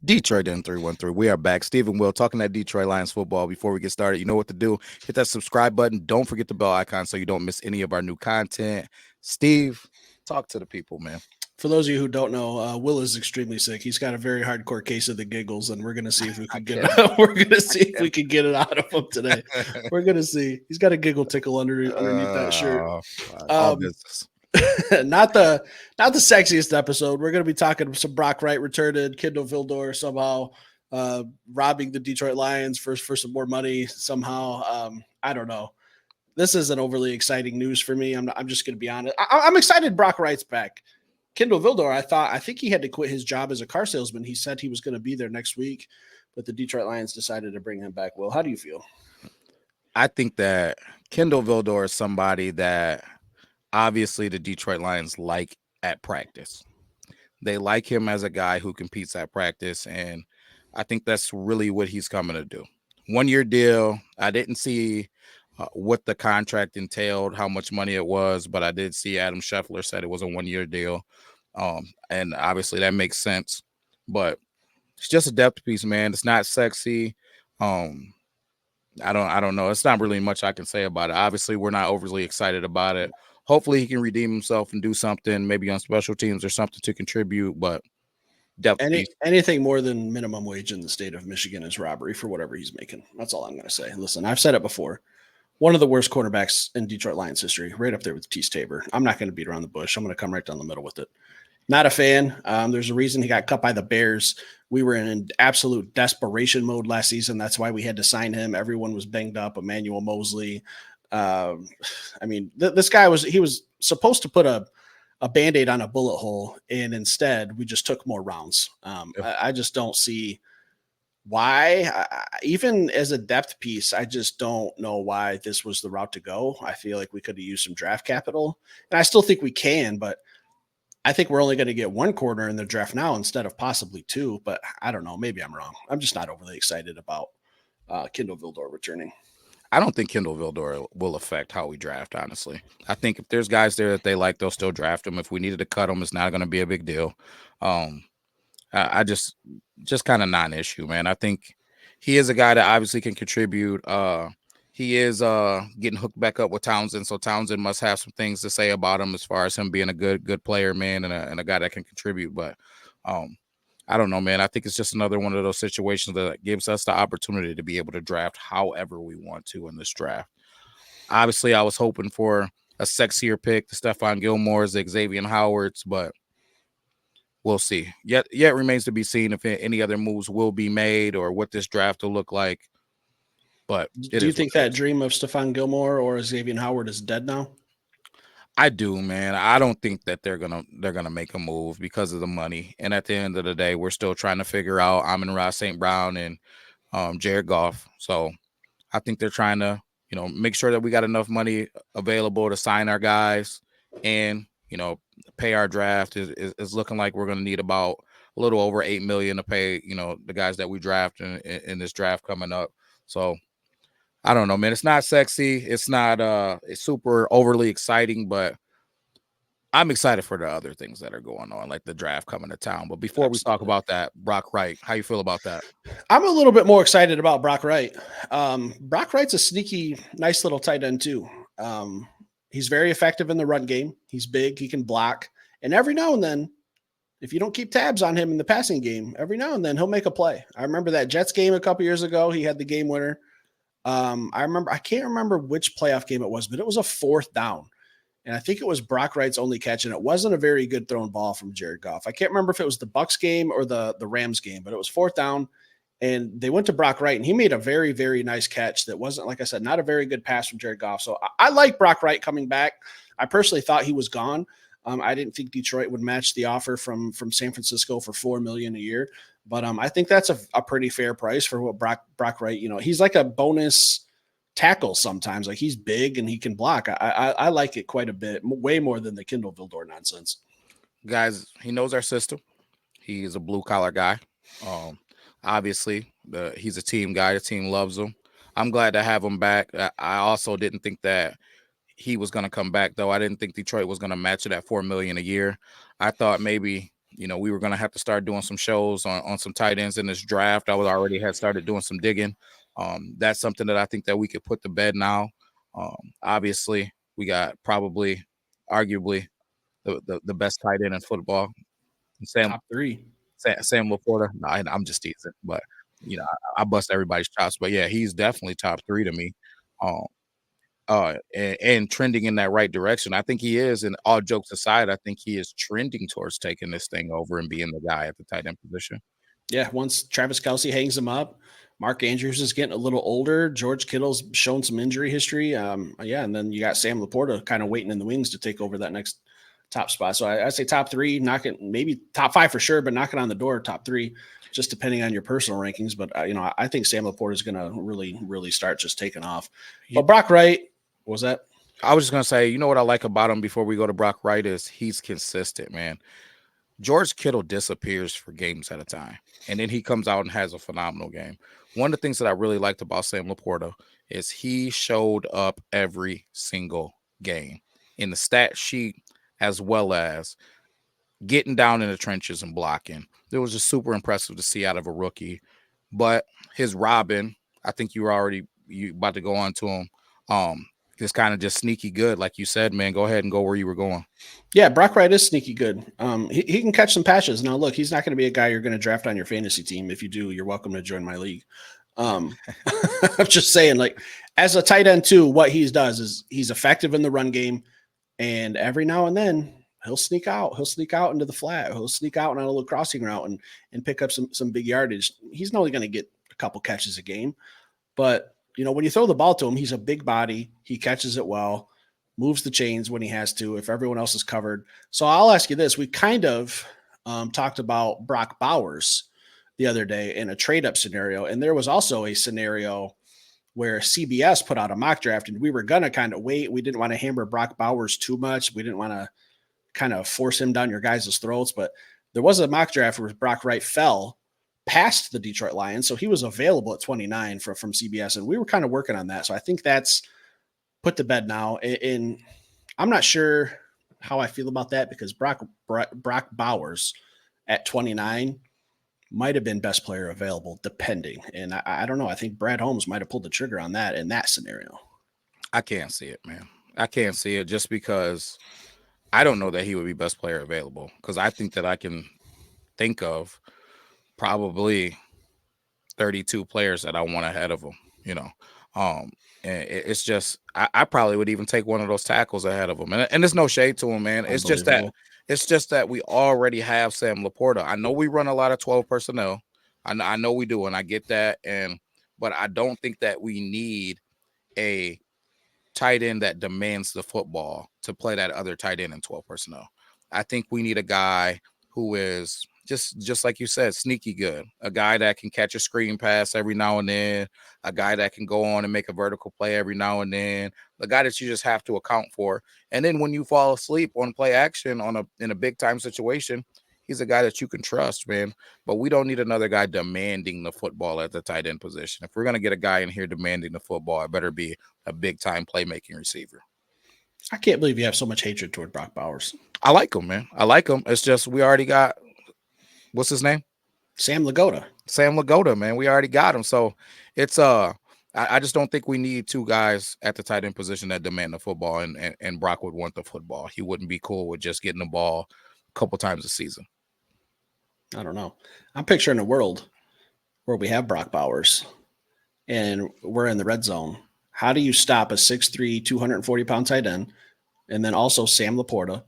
Detroit in 313. We are back. Stephen Will talking that Detroit Lions football. Before we get started, you know what to do. Hit that subscribe button. Don't forget the bell icon so you don't miss any of our new content. Steve, talk to the people, man. For those of you who don't know, Will is extremely sick. He's got a very hardcore case of the giggles, and we're gonna see if we I can get can't. it. We're gonna see if can't. we can get it out of him today. We're gonna see. He's got a giggle tickle underneath that shirt. uh, all Um, business. not the sexiest episode. We're gonna be talking some Brock Wright returning, Kindle Vildor somehow robbing the Detroit Lions for some more money somehow. I don't know. This isn't overly exciting news for me. I'm just gonna be honest. I'm excited Brock Wright's back. Kindle Vildor, I think he had to quit his job as a car salesman. He said he was going to be there next week, but the Detroit Lions decided to bring him back. Will, how do you feel? I think that Kendall Vildor is somebody that obviously the Detroit Lions like at practice. They like him as a guy who competes at practice, and I think that's really what he's coming to do. 1 year deal. I didn't see what the contract entailed, how much money it was, but I did see Adam Scheffler said it was a 1 year deal. And obviously that makes sense, but it's just a depth piece, man. It's not sexy. Um, I don't know. It's not really much I can say about it. Obviously, we're not overly excited about it. Hopefully, he can redeem himself and do something, maybe on special teams or something to contribute. But depth piece. Anything more than minimum wage in the state of Michigan is robbery for whatever he's making. That's all I'm going to say. Listen, I've said it before. One of the worst quarterbacks in Detroit Lions history, right up there with Tease Tabor. I'm not going to beat around the bush. I'm going to come right down the middle with it. Not a fan. There's a reason he got cut by the Bears. We were in absolute desperation mode last season. That's why we had to sign him. Everyone was banged up. Emmanuel Mosley. This guy was supposed to put a Band-Aid on a bullet hole, and instead we just took more rounds. I just don't see why. Even as a depth piece, I just don't know why this was the route to go. I feel like we could have used some draft capital, and I still think we can, but I think we're only going to get one corner in the draft now instead of possibly two, but I don't know. Maybe I'm wrong. I'm just not overly excited about Kindle Vildor returning. I don't think Kendall Vildor will affect how we draft, honestly. I think if there's guys there that they like, they'll still draft them. If we needed to cut them, it's not going to be a big deal. Um, I just kind of non-issue, man. I think he is a guy that obviously can contribute. He is getting hooked back up with Townsend, so Townsend must have some things to say about him as far as him being a good player, man, and a guy that can contribute. But um, I don't know, man. I think it's just another one of those situations that gives us the opportunity to be able to draft however we want to in this draft. Obviously, I was hoping for a sexier pick, the Stephon Gilmore's, the Xavier Howard's, but we'll see. Yet remains to be seen if any other moves will be made or what this draft will look like. But it Do you is what think it that is. dream of Stephon Gilmore or Xavier Howard is dead now? I do, man. I don't think that they're gonna make a move because of the money. And at the end of the day, we're still trying to figure out Amon-Ra St. Brown and Jared Goff. So I think they're trying to, make sure that we got enough money available to sign our guys and, pay our draft is looking like we're going to need about a little over 8 million to pay, the guys that we draft in this draft coming up. So I don't know, man. It's not sexy. It's not it's super overly exciting, but I'm excited for the other things that are going on, like the draft coming to town. But before we talk Absolutely. about that, Brock Wright, how you feel about that? I'm a little bit more excited about Brock Wright. Brock Wright's a sneaky, nice little tight end, too. He's very effective in the run game. He's big, he can block. And every now and then, if you don't keep tabs on him in the passing game, every now and then he'll make a play. I remember that Jets game a couple years ago. He had the game winner. I can't remember which playoff game it was, but it was a fourth down. And I think it was Brock Wright's only catch, and it wasn't a very good thrown ball from Jared Goff. I can't remember if it was the Bucks game or the Rams game, but it was fourth down, and they went to Brock Wright, and he made a very, very nice catch that wasn't, like I said, not a very good pass from Jared Goff. So I like Brock Wright coming back. I personally thought he was gone. I didn't think Detroit would match the offer from San Francisco for $4 million a year, but I think that's a pretty fair price for what Brock Wright. He's like a bonus tackle sometimes. Like, he's big and he can block. I like it quite a bit, way more than the Kindle Vildor nonsense. Guys, he knows our system. He's a blue collar guy. Um, Obviously, he's a team guy. The team loves him. I'm glad to have him back. I also didn't think that he was going to come back, though. I didn't think Detroit was going to match it at $4 million a year. I thought maybe We were going to have to start doing some shows on some tight ends in this draft. I was already had started doing some digging. That's something that I think that we could put to bed now. Obviously, we got probably, arguably, the best tight end in football, Sam Top three. Sam LaPorta. No, I'm just teasing, but I bust everybody's chops. But yeah, he's definitely top three to me. Um, and trending in that right direction. I think he is. And all jokes aside, I think he is trending towards taking this thing over and being the guy at the tight end position. Yeah, once Travis Kelce hangs him up, Mark Andrews is getting a little older. George Kittle's shown some injury history. Yeah, and then you got Sam LaPorta kind of waiting in the wings to take over that next top spot. So I say top three, knocking maybe top five for sure, but knocking on the door, top three, just depending on your personal rankings. But I think Sam LaPorta is going to really start just taking off. But Brock Wright, what was that? I was just gonna say, you know what I like about him before we go to Brock Wright is he's consistent, man. George Kittle disappears for games at a time, and then he comes out and has a phenomenal game. One of the things that I really liked about Sam LaPorta is he showed up every single game in the stat sheet as well as getting down in the trenches and blocking. It was just super impressive to see out of a rookie. But his Robin, I think you about to go on to him. Is kind of just sneaky good, like you said, man. Go ahead and go where you were going. Yeah, Brock Wright is sneaky good. He can catch some patches. Now, look, he's not going to be a guy you're going to draft on your fantasy team. If you do, you're welcome to join my league. I'm just saying, like, as a tight end too, what he does is he's effective in the run game, and every now and then he'll sneak out. He'll sneak out into the flat. He'll sneak out on a little crossing route and pick up some big yardage. He's not only going to get a couple catches a game, but when you throw the ball to him, he's a big body. He catches it well, moves the chains when he has to, if everyone else is covered. So I'll ask you this. We kind of talked about Brock Bowers the other day in a trade-up scenario, and there was also a scenario where CBS put out a mock draft, and we were going to kind of wait. We didn't want to hammer Brock Bowers too much. We didn't want to kind of force him down your guys' throats, but there was a mock draft where Brock Wright fell past the Detroit Lions. So he was available at 29 from CBS, and we were kind of working on that. So I think that's put to bed now. And I'm not sure how I feel about that because Brock Bowers at 29 might have been best player available, depending. And I don't know. I think Brad Holmes might have pulled the trigger on that in that scenario. I can't see it, man. I can't see it just because I don't know that he would be best player available because I think that I can think of probably 32 players that I want ahead of him, and it's just I probably would even take one of those tackles ahead of him, and there's no shade to him, man. It's just that we already have Sam LaPorta. I know we run a lot of 12 personnel. I know we do, and I get that, but I don't think that we need a tight end that demands the football to play that other tight end in 12 personnel. I think we need a guy who is just like you said, sneaky good. A guy that can catch a screen pass every now and then, a guy that can go on and make a vertical play every now and then, the guy that you just have to account for. And then when you fall asleep on play action in a big time situation, he's a guy that you can trust, man. But we don't need another guy demanding the football at the tight end position. If we're gonna get a guy in here demanding the football, it better be a big time playmaking receiver. I can't believe you have so much hatred toward Brock Bowers. I like him, man. I like him. It's just we already got what's his name? Sam Lagoda. Sam Lagoda, man. We already got him. So it's I just don't think we need two guys at the tight end position that demand the football, and Brock would want the football. He wouldn't be cool with just getting the ball a couple times a season. I don't know. I'm picturing a world where we have Brock Bowers and we're in the red zone. How do you stop a 6'3", 240-pound tight end, and then also Sam LaPorta,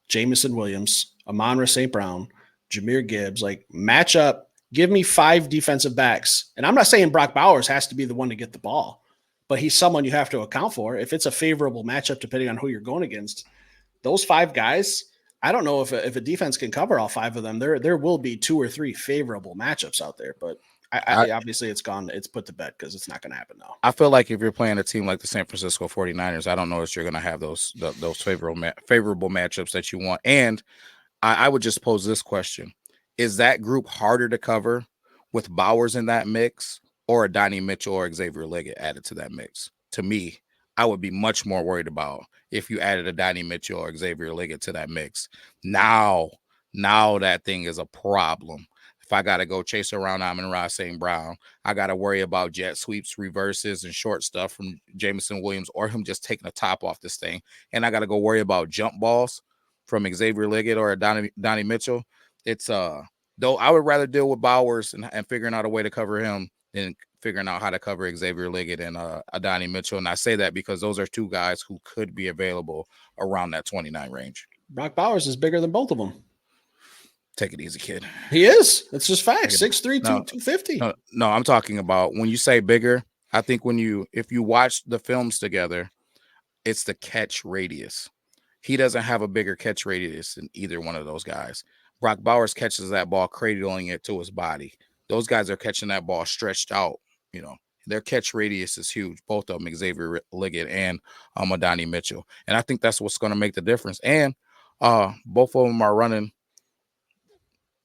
Jamison Williams, Amon-Ra St. Brown, Jahmyr Gibbs, like match up, give me 5 defensive backs. And I'm not saying Brock Bowers has to be the one to get the ball, but he's someone you have to account for. If it's a favorable matchup, depending on who you're going against, those 5 guys, I don't know if a defense can cover all 5 of them. There will be 2 or 3 favorable matchups out there, but I obviously it's put to bed because it's not going to happen now. I feel like if you're playing a team like the San Francisco 49ers, I don't know if you're going to have those favorable matchups that you want. And I would just pose this question. Is that group harder to cover with Bowers in that mix or a Donnie Mitchell or Xavier Leggett added to that mix? To me, I would be much more worried about if you added a Donnie Mitchell or Xavier Leggett to that mix. Now Now that thing is a problem. If I got to go chase around Amon-Ra St. Brown, I got to worry about jet sweeps, reverses, and short stuff from Jameson Williams, or him just taking the top off this thing. And I got to go worry about jump balls from Xavier Liggett or Donnie Mitchell. It's though I would rather deal with Bowers and figuring out a way to cover him than figuring out how to cover Xavier Liggett and Donnie Mitchell. And I say that because those are two guys who could be available around that 29 range. Brock Bowers is bigger than both of them. Take it easy, kid. He is. It's just facts. 6'3", 250. No, I'm talking about when you say bigger, I think if you watch the films together, it's the catch radius. He doesn't have a bigger catch radius than either one of those guys. Brock Bowers catches that ball cradling it to his body. Those guys are catching that ball stretched out. Their catch radius is huge. Both of them, Xavier Liggett and Donnie Mitchell. And I think that's what's going to make the difference. And both of them are running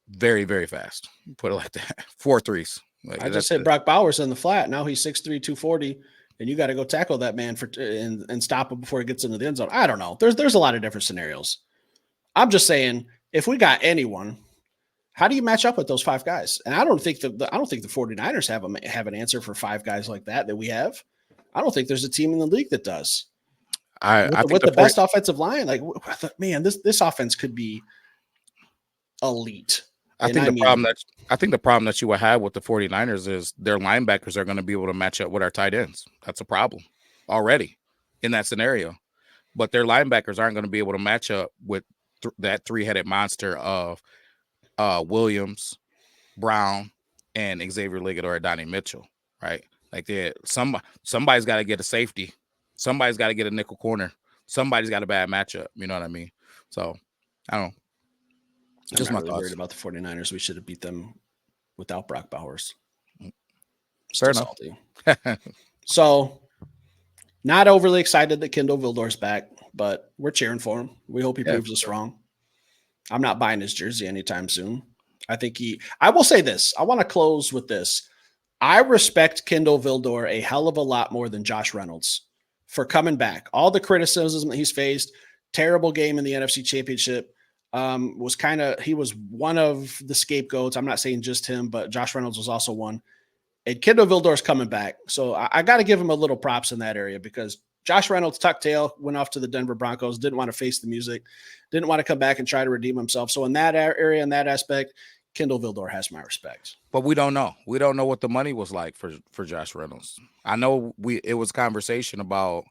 very, very fast. Put it like that. 4.3s. I just said Brock Bowers in the flat. Now he's 6'3", 240, and you got to go tackle that man and stop him before he gets into the end zone. I don't know. There's a lot of different scenarios. I'm just saying, if we got anyone, how do you match up with those five guys? And I don't think the 49ers have an answer for five guys like that we have. I don't think there's a team in the league that does. With the best offensive line, like, man, this offense could be elite. I think the problem that you will have with the 49ers is their linebackers are going to be able to match up with our tight ends. That's a problem already in that scenario. But their linebackers aren't going to be able to match up with that three-headed monster of Williams, Brown, and Xavier Liggett or Donnie Mitchell, right? Like somebody's got to get a safety. Somebody's got to get a nickel corner. Somebody's got a bad matchup. You know what I mean? So, I don't know. Just my thoughts. Worried about the 49ers. We should have beat them without Brock Bowers. Fair enough. So, not overly excited that Kindle Vildor's back, but we're cheering for him. We hope he proves us wrong. I'm not buying his jersey anytime soon. I will say this. I want to close with this. I respect Kindle Vildor a hell of a lot more than Josh Reynolds for coming back. All the criticism that he's faced, terrible game in the NFC Championship. He was one of the scapegoats. I'm not saying just him, but Josh Reynolds was also one. And Kindle Vildor's coming back. So I got to give him a little props in that area because Josh Reynolds tucked tail, went off to the Denver Broncos, didn't want to face the music, didn't want to come back and try to redeem himself. So in that area, in that aspect, Kindle Vildor has my respect. But we don't know. We don't know what the money was like for Josh Reynolds. I know it was conversation about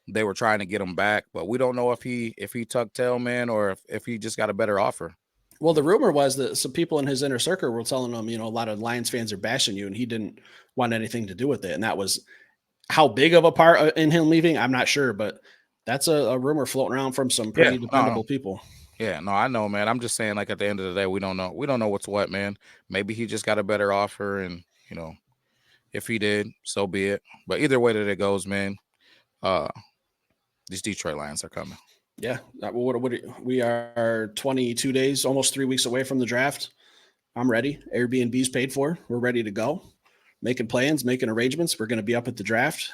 they were trying to get him back, but we don't know if he tucked tail, man, or if he just got a better offer. Well, the rumor was that some people in his inner circle were telling him, a lot of Lions fans are bashing you, and he didn't want anything to do with it. And that was how big of a part in him leaving, I'm not sure, but that's a rumor floating around from some pretty dependable people. Yeah, no, I know, man. I'm just saying, like, at the end of the day, we don't know. We don't know what's what, man. Maybe he just got a better offer, and if he did, so be it. But either way that it goes, man, these Detroit Lions are coming. Yeah, we are 22 days, almost 3 weeks away from the draft. I'm ready. Airbnb's paid for. We're ready to go. Making plans, making arrangements. We're going to be up at the draft.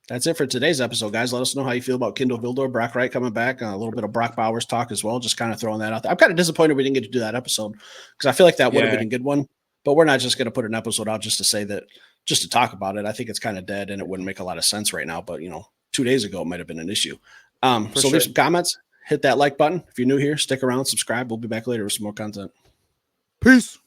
That's it for today's episode, guys. Let us know how you feel about Kindle Vildor, Brock Wright coming back, a little bit of Brock Bowers talk as well. Just kind of throwing that out there. I'm kind of disappointed we didn't get to do that episode because I feel like that would have been a good one. But we're not just going to put an episode out just to say that, just to talk about it. I think it's kind of dead and it wouldn't make a lot of sense right now. But 2 days ago, it might have been an issue. Leave some comments, hit that like button. If you're new here, stick around, subscribe. We'll be back later with some more content. Peace.